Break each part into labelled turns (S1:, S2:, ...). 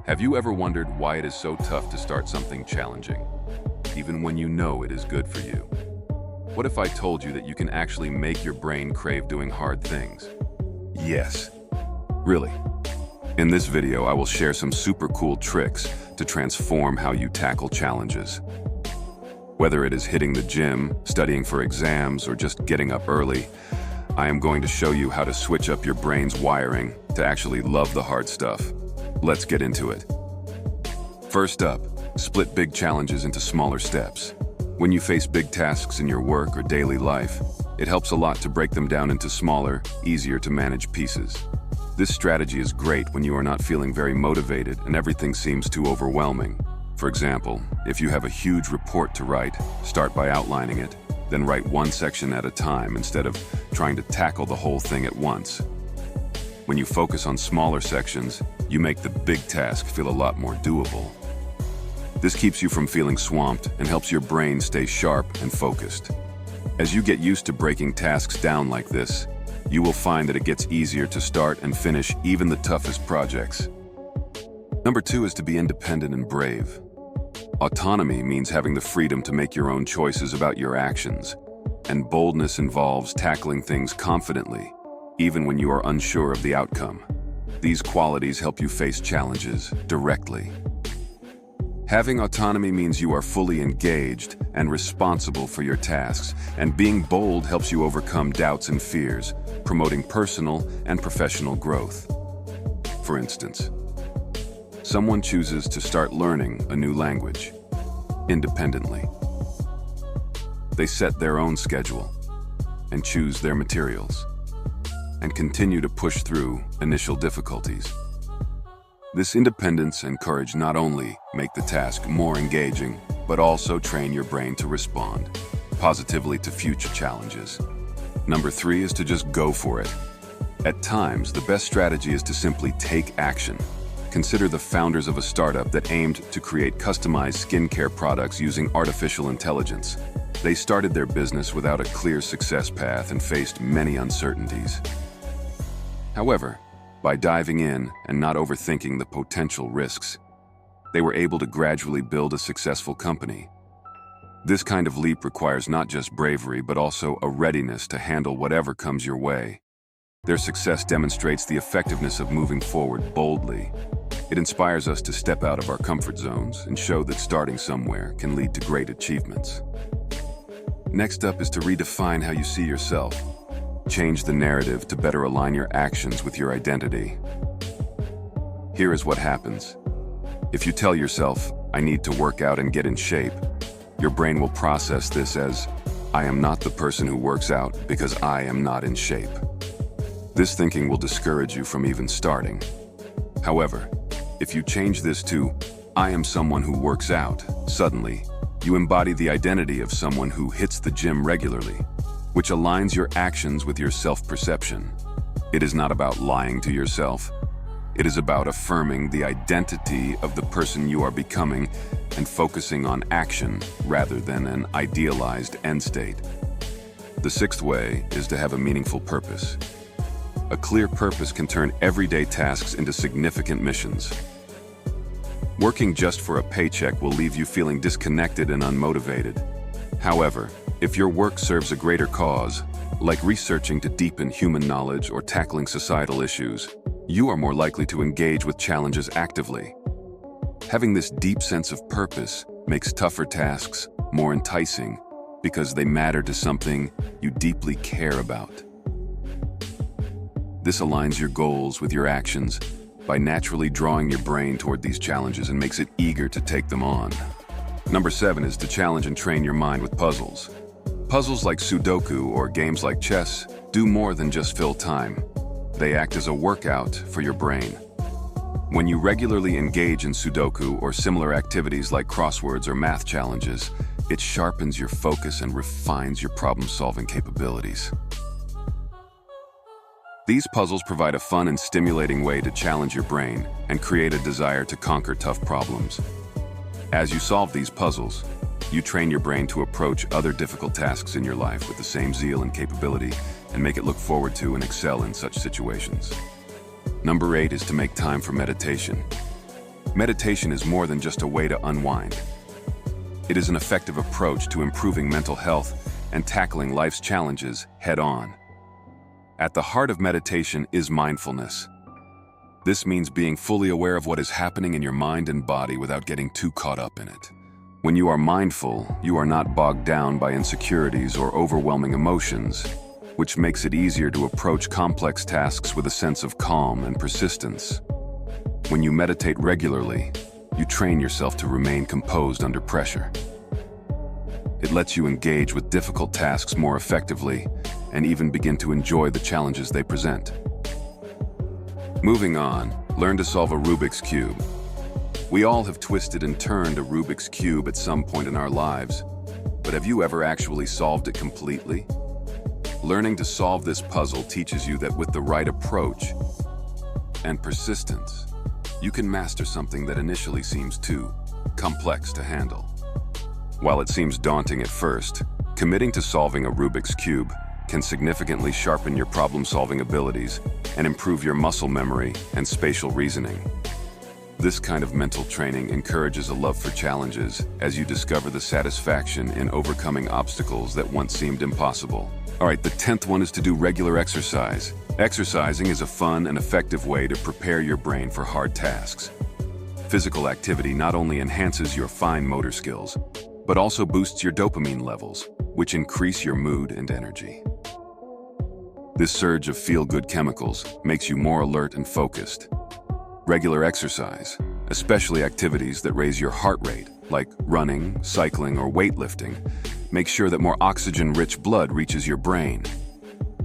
S1: Have you ever wondered why it is so tough to start something challenging, even when you know it is good for you? What if I told you that you can actually make your brain crave doing hard things? Yes, really. In this video, I will share some super cool tricks to transform how you tackle challenges. Whether it is hitting the gym, studying for exams, or just getting up early, I am going to show you how to switch up your brain's wiring to actually love the hard stuff. Let's get into it. First up, split big challenges into smaller steps. When you face big tasks in your work or daily life, it helps a lot to break them down into smaller, easier to manage pieces. This strategy is great when you are not feeling very motivated and everything seems too overwhelming. For example, if you have a huge report to write, start by outlining it, then write one section at a time instead of trying to tackle the whole thing at once. When you focus on smaller sections, you make the big task feel a lot more doable. This keeps you from feeling swamped and helps your brain stay sharp and focused. As you get used to breaking tasks down like this, you will find that it gets easier to start and finish even the toughest projects. Number 2 is to be independent and brave. Autonomy means having the freedom to make your own choices about your actions, and boldness involves tackling things confidently, even when you are unsure of the outcome. These qualities help you face challenges directly. Having autonomy means you are fully engaged and responsible for your tasks, and being bold helps you overcome doubts and fears, promoting personal and professional growth. For instance, someone chooses to start learning a new language independently. They set their own schedule and choose their materials, and continue to push through initial difficulties. This independence and courage not only make the task more engaging, but also train your brain to respond positively to future challenges. Number 3 is to just go for it. At times, the best strategy is to simply take action. Consider the founders of a startup that aimed to create customized skincare products using artificial intelligence. They started their business without a clear success path and faced many uncertainties. However, by diving in and not overthinking the potential risks, they were able to gradually build a successful company. This kind of leap requires not just bravery, but also a readiness to handle whatever comes your way. Their success demonstrates the effectiveness of moving forward boldly. It inspires us to step out of our comfort zones and show that starting somewhere can lead to great achievements. Next up is to redefine how you see yourself. Change the narrative to better align your actions with your identity. Here is what happens. If you tell yourself, "I need to work out and get in shape," your brain will process this as, "I am not the person who works out because I am not in shape." This thinking will discourage you from even starting. However, if you change this to, "I am someone who works out," suddenly, you embody the identity of someone who hits the gym regularly, which aligns your actions with your self-perception. It is not about lying to yourself. It is about affirming the identity of the person you are becoming and focusing on action rather than an idealized end state. The 6th way is to have a meaningful purpose. A clear purpose can turn everyday tasks into significant missions. Working just for a paycheck will leave you feeling disconnected and unmotivated. However, if your work serves a greater cause, like researching to deepen human knowledge or tackling societal issues, you are more likely to engage with challenges actively. Having this deep sense of purpose makes tougher tasks more enticing because they matter to something you deeply care about. This aligns your goals with your actions by naturally drawing your brain toward these challenges and makes it eager to take them on. Number 7 is to challenge and train your mind with puzzles. Puzzles like Sudoku or games like chess do more than just fill time. They act as a workout for your brain. When you regularly engage in Sudoku or similar activities like crosswords or math challenges, it sharpens your focus and refines your problem-solving capabilities. These puzzles provide a fun and stimulating way to challenge your brain and create a desire to conquer tough problems. As you solve these puzzles, you train your brain to approach other difficult tasks in your life with the same zeal and capability and make it look forward to and excel in such situations. Number 8 is to make time for meditation. meditation is more than just a way to unwind. It is an effective approach to improving mental health and tackling life's challenges head-on. At the heart of meditation is mindfulness. This means being fully aware of what is happening in your mind and body without getting too caught up in it. When you are mindful, you are not bogged down by insecurities or overwhelming emotions, which makes it easier to approach complex tasks with a sense of calm and persistence. When you meditate regularly, you train yourself to remain composed under pressure. It lets you engage with difficult tasks more effectively and even begin to enjoy the challenges they present. Moving on, learn to solve a Rubik's Cube. We all have twisted and turned a Rubik's Cube at some point in our lives, but have you ever actually solved it completely? Learning to solve this puzzle teaches you that with the right approach and persistence, you can master something that initially seems too complex to handle. While it seems daunting at first, committing to solving a Rubik's Cube can significantly sharpen your problem-solving abilities and improve your muscle memory and spatial reasoning. This kind of mental training encourages a love for challenges as you discover the satisfaction in overcoming obstacles that once seemed impossible. All right, the 10th one is to do regular exercise. Exercising is a fun and effective way to prepare your brain for hard tasks. Physical activity not only enhances your fine motor skills, but also boosts your dopamine levels, which increase your mood and energy. This surge of feel-good chemicals makes you more alert and focused. Regular exercise, especially activities that raise your heart rate, like running, cycling, or weightlifting, makes sure that more oxygen-rich blood reaches your brain.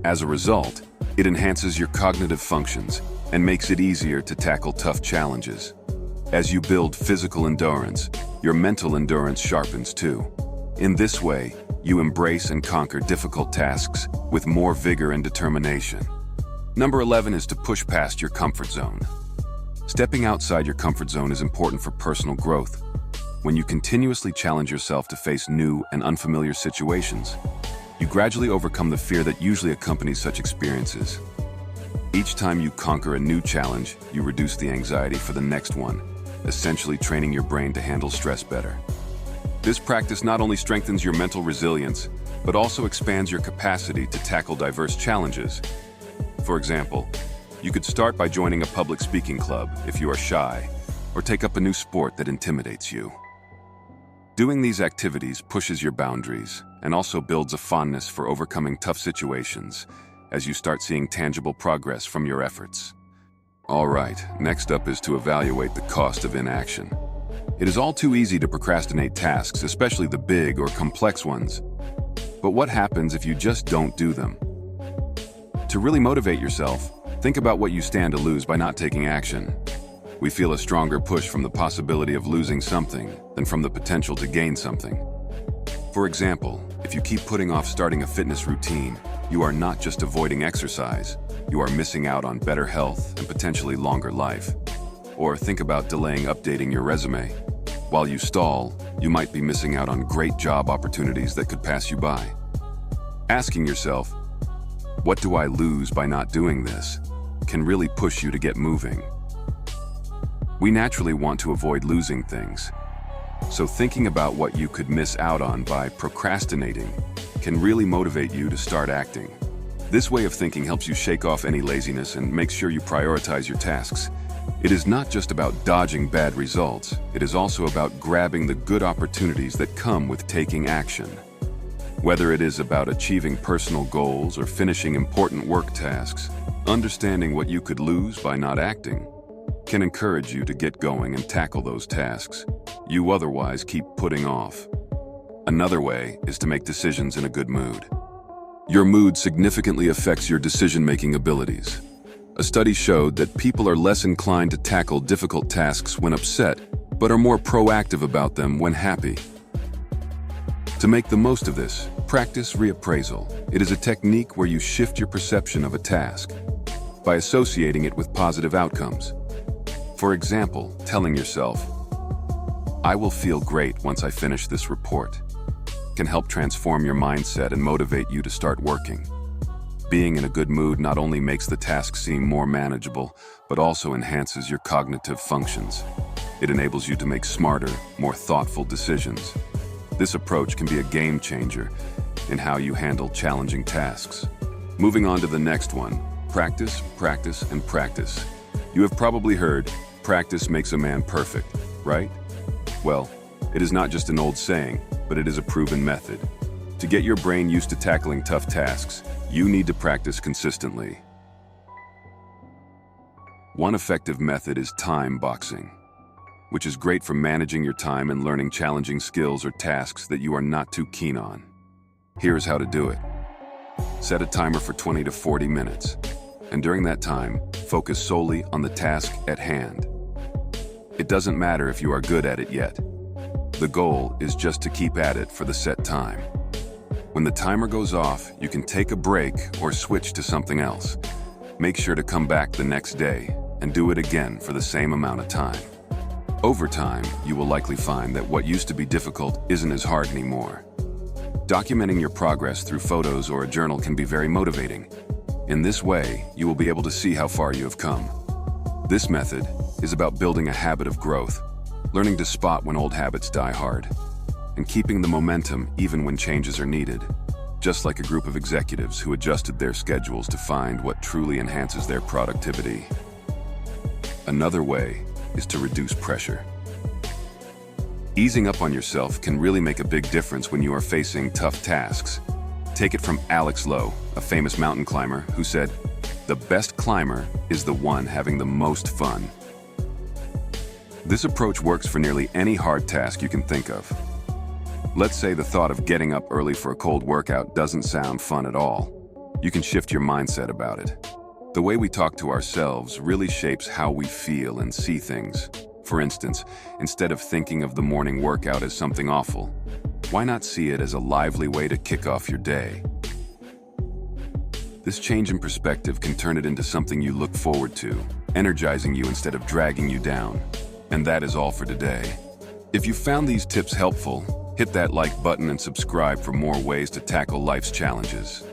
S1: As a result, it enhances your cognitive functions and makes it easier to tackle tough challenges. As you build physical endurance, your mental endurance sharpens too. In this way, you embrace and conquer difficult tasks with more vigor and determination. Number 11 is to push past your comfort zone. Stepping outside your comfort zone is important for personal growth. When you continuously challenge yourself to face new and unfamiliar situations, you gradually overcome the fear that usually accompanies such experiences. Each time you conquer a new challenge, you reduce the anxiety for the next one, essentially training your brain to handle stress better. This practice not only strengthens your mental resilience, but also expands your capacity to tackle diverse challenges. For example, you could start by joining a public speaking club if you are shy, or take up a new sport that intimidates you. Doing these activities pushes your boundaries and also builds a fondness for overcoming tough situations as you start seeing tangible progress from your efforts. All right, next up is to evaluate the cost of inaction. It is all too easy to procrastinate tasks, especially the big or complex ones. But what happens if you just don't do them? To really motivate yourself, think about what you stand to lose by not taking action. We feel a stronger push from the possibility of losing something than from the potential to gain something. For example, if you keep putting off starting a fitness routine, you are not just avoiding exercise, you are missing out on better health and potentially longer life. Or think about delaying updating your resume. While you stall, you might be missing out on great job opportunities that could pass you by. Asking yourself, what do I lose by not doing this, can really push you to get moving. We naturally want to avoid losing things, so thinking about what you could miss out on by procrastinating can really motivate you to start acting. This way of thinking helps you shake off any laziness and make sure you prioritize your tasks. It is not just about dodging bad results, it is also about grabbing the good opportunities that come with taking action. Whether it is about achieving personal goals or finishing important work tasks, understanding what you could lose by not acting can encourage you to get going and tackle those tasks you otherwise keep putting off. Another way is to make decisions in a good mood. Your mood significantly affects your decision-making abilities. A study showed that people are less inclined to tackle difficult tasks when upset, but are more proactive about them when happy. To make the most of this, practice reappraisal. It is a technique where you shift your perception of a task by associating it with positive outcomes. For example, telling yourself, "I will feel great once I finish this report," can help transform your mindset and motivate you to start working. Being in a good mood not only makes the task seem more manageable, but also enhances your cognitive functions. It enables you to make smarter, more thoughtful decisions. This approach can be a game changer in how you handle challenging tasks. Moving on to the next one, practice, practice, and practice. You have probably heard, practice makes a man perfect, right? Well, it is not just an old saying, but it is a proven method. To get your brain used to tackling tough tasks, you need to practice consistently. One effective method is time boxing, which is great for managing your time and learning challenging skills or tasks that you are not too keen on. Here's how to do it. Set a timer for 20 to 40 minutes, and during that time, focus solely on the task at hand. It doesn't matter if you are good at it yet. The goal is just to keep at it for the set time. When the timer goes off, you can take a break or switch to something else. Make sure to come back the next day and do it again for the same amount of time. Over time, you will likely find that what used to be difficult isn't as hard anymore. Documenting your progress through photos or a journal can be very motivating. In this way, you will be able to see how far you have come. This method is about building a habit of growth, learning to spot when old habits die hard, and keeping the momentum even when changes are needed, just like a group of executives who adjusted their schedules to find what truly enhances their productivity. Another way is to reduce pressure. Easing up on yourself can really make a big difference when you are facing tough tasks. Take it from Alex Lowe, a famous mountain climber, who said, "The best climber is the one having the most fun." This approach works for nearly any hard task you can think of. Let's say the thought of getting up early for a cold workout doesn't sound fun at all. You can shift your mindset about it. The way we talk to ourselves really shapes how we feel and see things. For instance, instead of thinking of the morning workout as something awful, why not see it as a lively way to kick off your day? This change in perspective can turn it into something you look forward to, energizing you instead of dragging you down. And that is all for today. If you found these tips helpful, hit that like button and subscribe for more ways to tackle life's challenges.